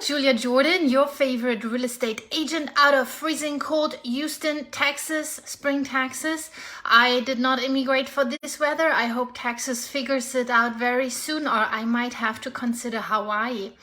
Julia Jordan, your favorite real estate agent out of freezing cold Houston, Texas, spring Texas. I did not immigrate for this weather. I hope Texas figures it out very soon, or I might have to consider Hawaii.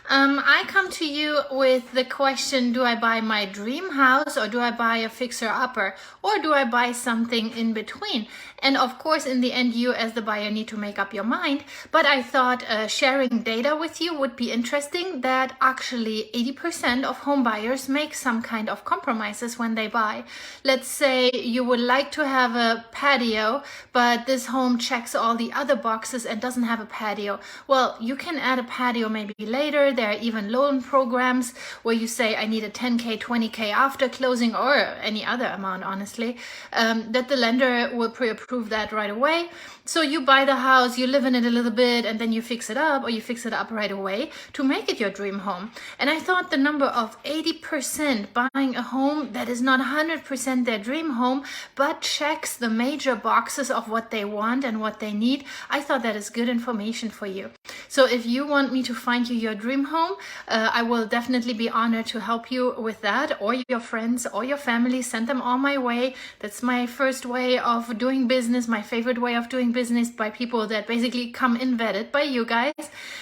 I come to you with the question, do I buy my dream house or do I buy a fixer-upper or do I buy something in between? And of course, in the end, you as the buyer need to make up your mind. But I thought sharing data with you would be interesting that actually 80% of home buyers make some kind of compromises when they buy. Let's say you would like to have a patio, but this home checks all the other boxes and doesn't have a patio. Well, you can add a patio maybe later. There are even loan programs where you say, I need a 10K, 20K after closing, or any other amount, honestly, that the lender will pre-approve that right away. So you buy the house, you live in it a little bit, and then you fix it up, or you fix it up right away to make it your dream home. And I thought the number of 80% buying a home that is not 100% their dream home, but checks the major boxes of what they want and what they need, I thought that is good information for you. So if you want me to find you your dream home, I will definitely be honored to help you with that, or your friends or your family. Send them all my way. That's my first way of doing business, my favorite way of doing business, by people that basically come in vetted by you guys.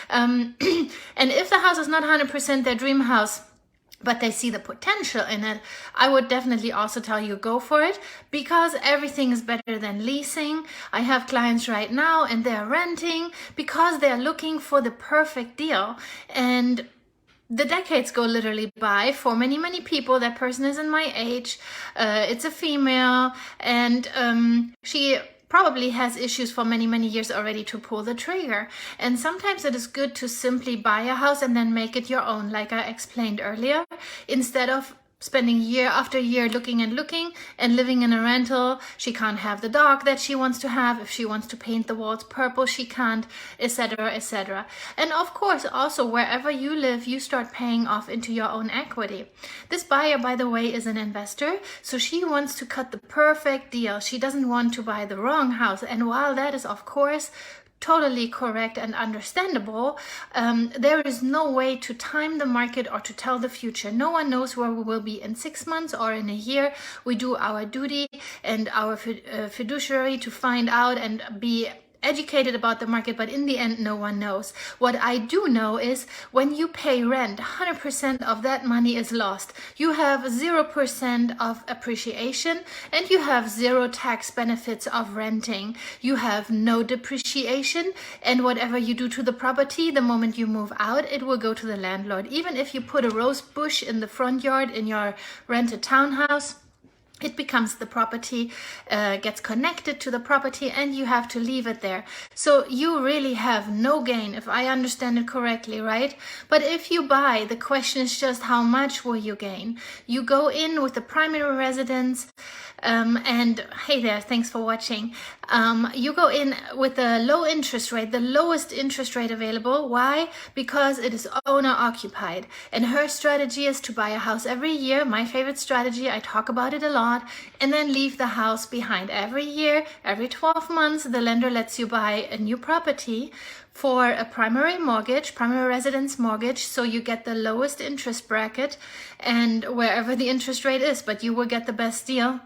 And if the house is not 100% their dream house, but they see the potential in it, I would definitely also tell you go for it, because everything is better than leasing. I have clients right now and they're renting because they're looking for the perfect deal. And the decades go literally by for many, many people. That person is in my age. It's a female, and she probably has issues for many, many years already to pull the trigger. And sometimes it is good to simply buy a house and then make it your own, like I explained earlier, instead of spending year after year looking and living in a rental. She can't have the dog that she wants to have. If she wants to paint the walls purple, she can't, etc., etc. And of course, also wherever you live, you start paying off into your own equity. This buyer, by the way, is an investor, so she wants to cut the perfect deal. She doesn't want to buy the wrong house. And while that is, of course, totally correct and understandable, there is no way to time the market or to tell the future. No one knows where we will be in 6 months or in a year. We do our duty and our fiduciary to find out and be educated about the market, but in the end, no one knows. What I do know is when you pay rent, 100% of that money is lost. You have 0% of appreciation and you have 0 tax benefits of renting. You have no depreciation, and whatever you do to the property, the moment you move out, it will go to the landlord. Even if you put a rose bush in the front yard in your rented townhouse, it becomes the property, gets connected to the property, and you have to leave it there. So you really have no gain, if I understand it correctly, right? But if you buy, the question is just how much will you gain? You go in with the primary residence, and hey there, thanks for watching. You go in with a low interest rate, the lowest interest rate available. Why? Because it is owner occupied. And her strategy is to buy a house every year. My favorite strategy, I talk about it a lot, and then leave the house behind. Every year, every 12 months, the lender lets you buy a new property for a primary mortgage, primary residence mortgage, so you get the lowest interest bracket and wherever the interest rate is, but you will get the best deal.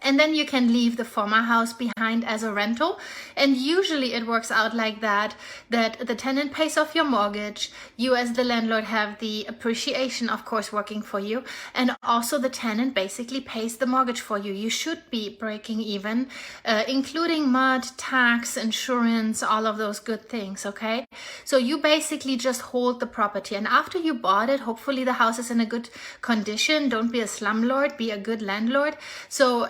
And then you can leave the former house behind as a rental. And usually it works out like that the tenant pays off your mortgage. You as the landlord have the appreciation, of course, working for you. And also the tenant basically pays the mortgage for you. You should be breaking even, including mud, tax, insurance, all of those good things, okay? So you basically just hold the property. And after you bought it, hopefully the house is in a good condition. Don't be a slumlord, be a good landlord. So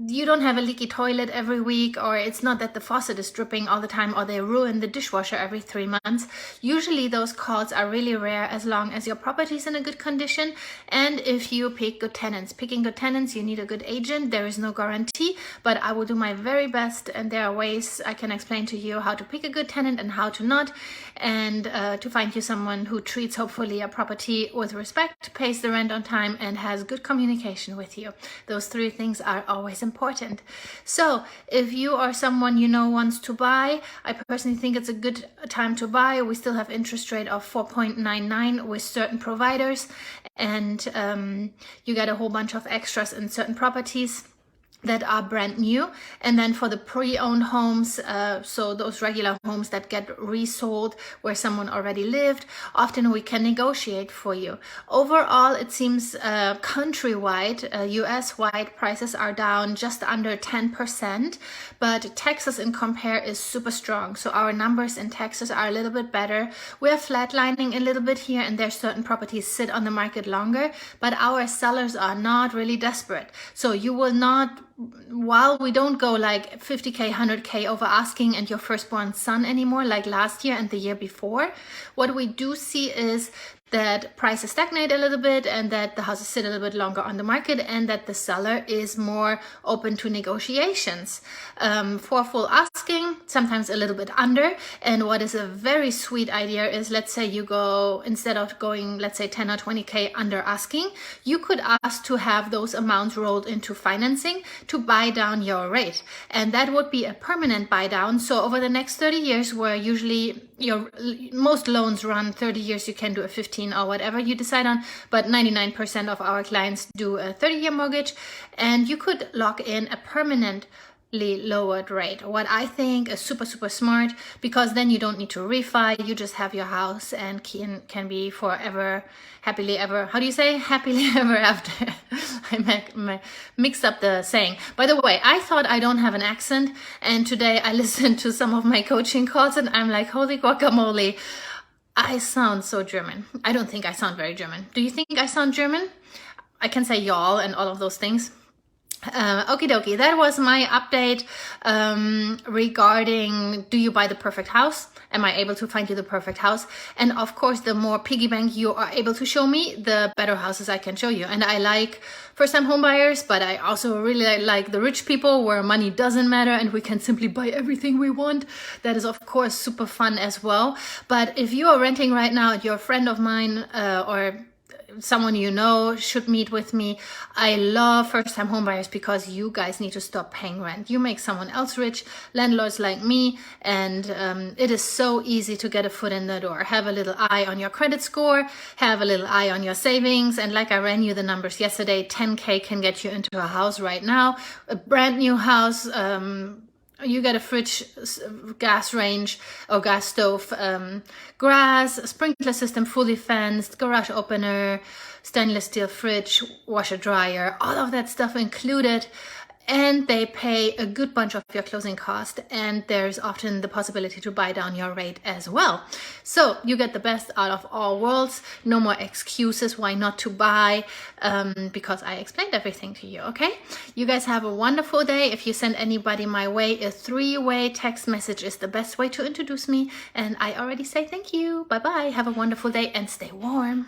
you don't have a leaky toilet every week, or it's not that the faucet is dripping all the time, or they ruin the dishwasher every 3 months. Usually those calls are really rare as long as your property is in a good condition and if you pick good tenants. Picking good tenants, you need a good agent. There is no guarantee, but I will do my very best, and there are ways I can explain to you how to pick a good tenant and how to not, and to find you someone who treats hopefully a property with respect, pays the rent on time, and has good communication with you. Those 3 things are always is important. So if you are someone you know wants to buy, I personally think it's a good time to buy. We still have interest rate of 4.99 with certain providers, and you get a whole bunch of extras in certain properties that are brand new. And then for the pre-owned homes, so those regular homes that get resold where someone already lived, often we can negotiate for you. Overall, it seems countrywide, US-wide prices are down just under 10%, but Texas in compare is super strong. So our numbers in Texas are a little bit better. We are flatlining a little bit here, and there's certain properties sit on the market longer, but our sellers are not really desperate. So you will not, while we don't go like 50K, 100K over asking and your firstborn son anymore like last year and the year before, what we do see is that prices stagnate a little bit, and that the houses sit a little bit longer on the market, and that the seller is more open to negotiations. For full asking, sometimes a little bit under. And what is a very sweet idea is, let's say you go, instead of going, let's say 10 or 20K under asking, you could ask to have those amounts rolled into financing to buy down your rate. And that would be a permanent buy down. So over the next 30 years, where usually most loans run 30 years, you can do a 15 or whatever you decide on, but 99% of our clients do a 30-year mortgage, and you could lock in a permanently lowered rate. What I think is super, super smart, because then you don't need to refi, you just have your house and can be forever, happily ever, how do you say? Happily ever after. I mixed up the saying. By the way, I thought I don't have an accent, and today I listened to some of my coaching calls and I'm like, holy guacamole, I sound so German. I don't think I sound very German. Do you think I sound German? I can say y'all and all of those things. Okie dokie, that was my update regarding, do you buy the perfect house? Am I able to find you the perfect house? And of course, the more piggy bank you are able to show me, the better houses I can show you. And I like first-time home buyers, but I also really like the rich people where money doesn't matter and we can simply buy everything we want. That is of course super fun as well. But if you are renting right now, you're a friend of mine or someone you know should meet with me. I love first-time homebuyers because you guys need to stop paying rent. You make someone else rich, landlords like me, and it is so easy to get a foot in the door. Have a little eye on your credit score, have a little eye on your savings, and like I ran you the numbers yesterday, 10K can get you into a house right now, a brand new house. You get a fridge, gas range or gas stove, grass, sprinkler system fully fenced, garage opener, stainless steel fridge, washer dryer, all of that stuff included. And they pay a good bunch of your closing cost, and there's often the possibility to buy down your rate as well. So you get the best out of all worlds. No more excuses why not to buy, because I explained everything to you, okay? You guys have a wonderful day. If you send anybody my way, a 3-way text message is the best way to introduce me. And I already say thank you. Bye-bye. Have a wonderful day and stay warm.